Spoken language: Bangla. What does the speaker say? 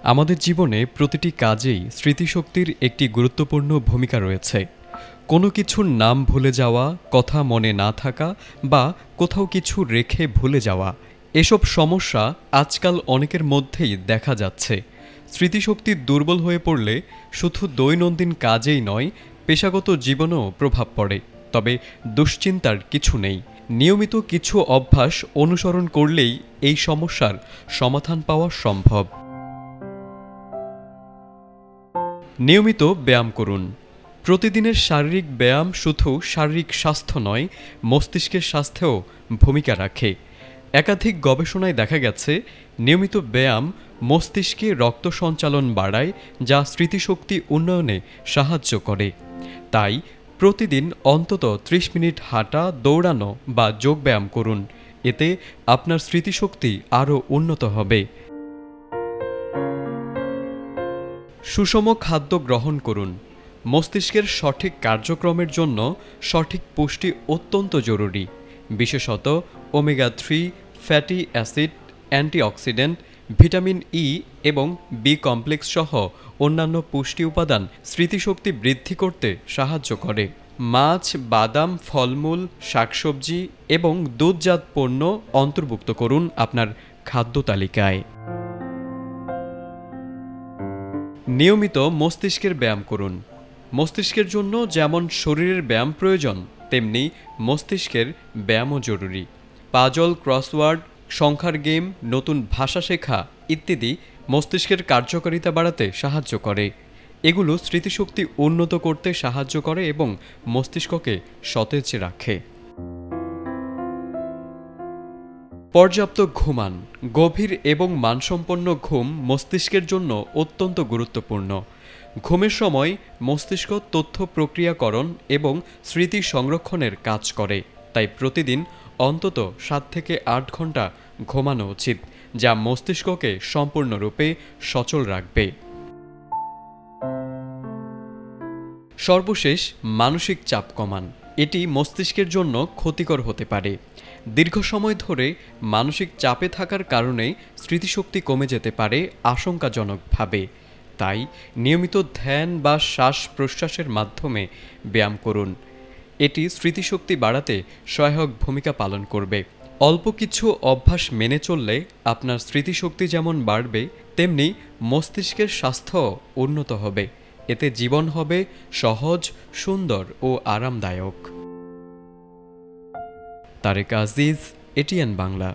আমাদের জীবনে প্রতিটি কাজেই স্মৃতিশক্তির একটি গুরুত্বপূর্ণ ভূমিকা রয়েছে। কোনো কিছুর নাম ভুলে যাওয়া, কথা মনে না থাকা বা কোথাও কিছু রেখে ভুলে যাওয়া, এসব সমস্যা আজকাল অনেকের মধ্যেই দেখা যাচ্ছে। স্মৃতিশক্তি দুর্বল হয়ে পড়লে শুধু দৈনন্দিন কাজেই নয়, পেশাগত জীবনেও প্রভাব পড়ে। তবে দুশ্চিন্তার কিছু নেই। নিয়মিত কিছু অভ্যাস অনুসরণ করলেই এই সমস্যার সমাধান পাওয়া সম্ভব। নিয়মিত ব্যায়াম করুন। প্রতিদিনের শারীরিক ব্যায়াম শুধু শারীরিক স্বাস্থ্য নয়, মস্তিষ্কের স্বাস্থ্যেও ভূমিকা রাখে। একাধিক গবেষণায় দেখা গেছে নিয়মিত ব্যায়াম মস্তিষ্কে রক্ত সঞ্চালন বাড়ায়, যা স্মৃতিশক্তি উন্নয়নে সাহায্য করে। তাই প্রতিদিন অন্তত 30 মিনিট হাঁটা, দৌড়ানো বা যোগব্যায়াম করুন। এতে আপনার স্মৃতিশক্তি আরও উন্নত হবে। সুষম খাদ্য গ্রহণ করুন। মস্তিষ্কের সঠিক কার্যক্রমের জন্য সঠিক পুষ্টি অত্যন্ত জরুরি। বিশেষত omega-3 fatty acid, antioxidant, vitamin E এবং বি কমপ্লেক্স সহ অন্যান্য পুষ্টি উপাদান স্মৃতিশক্তি বৃদ্ধি করতে সাহায্য করে। মাছ, বাদাম, ফলমূল, শাকসবজি এবং দুধজাত পণ্য অন্তর্ভুক্ত করুন আপনার খাদ্য তালিকায়। নিয়মিত মস্তিষ্কের ব্যায়াম করুন। মস্তিষ্কের জন্য যেমন শরীরের ব্যায়াম প্রয়োজন, তেমনি মস্তিষ্কের ব্যায়ামও জরুরি। পাজল, ক্রসওয়ার্ড, সংখ্যার গেম, নতুন ভাষা শেখা ইত্যাদি মস্তিষ্কের কার্যকারিতা বাড়াতে সাহায্য করে। এগুলো স্মৃতিশক্তি উন্নত করতে সাহায্য করে এবং মস্তিষ্ককে সতেজ রাখে। পর্যাপ্ত ঘুমান। গভীর এবং মানসম্পন্ন ঘুম মস্তিষ্কের জন্য অত্যন্ত গুরুত্বপূর্ণ। ঘুমের সময় মস্তিষ্ক তথ্য প্রক্রিয়াকরণ এবং স্মৃতি সংরক্ষণের কাজ করে। তাই প্রতিদিন অন্তত 7 থেকে 8 ঘন্টা ঘুমানো উচিত, যা মস্তিষ্ককে সম্পূর্ণরূপে সচল রাখবে। সর্বশেষ, মানসিক চাপ কমান। এটি মস্তিষ্কের জন্য ক্ষতিকর হতে পারে। দীর্ঘ সময় ধরে মানসিক চাপে থাকার কারণে স্মৃতিশক্তি কমে যেতে পারে আশঙ্কাজনকভাবে। তাই নিয়মিত ধ্যান বা শ্বাস প্রশ্বাসের মাধ্যমে ব্যায়াম করুন। এটি স্মৃতিশক্তি বাড়াতে সহায়ক ভূমিকা পালন করবে। অল্প কিছু অভ্যাস মেনে চললে আপনার স্মৃতিশক্তি যেমন বাড়বে, তেমনি মস্তিষ্কের স্বাস্থ্য উন্নত হবে। এতে জীবন হবে সহজ, সুন্দর ও আরামদায়ক। তারেক আজিজ, এটিএন বাংলা।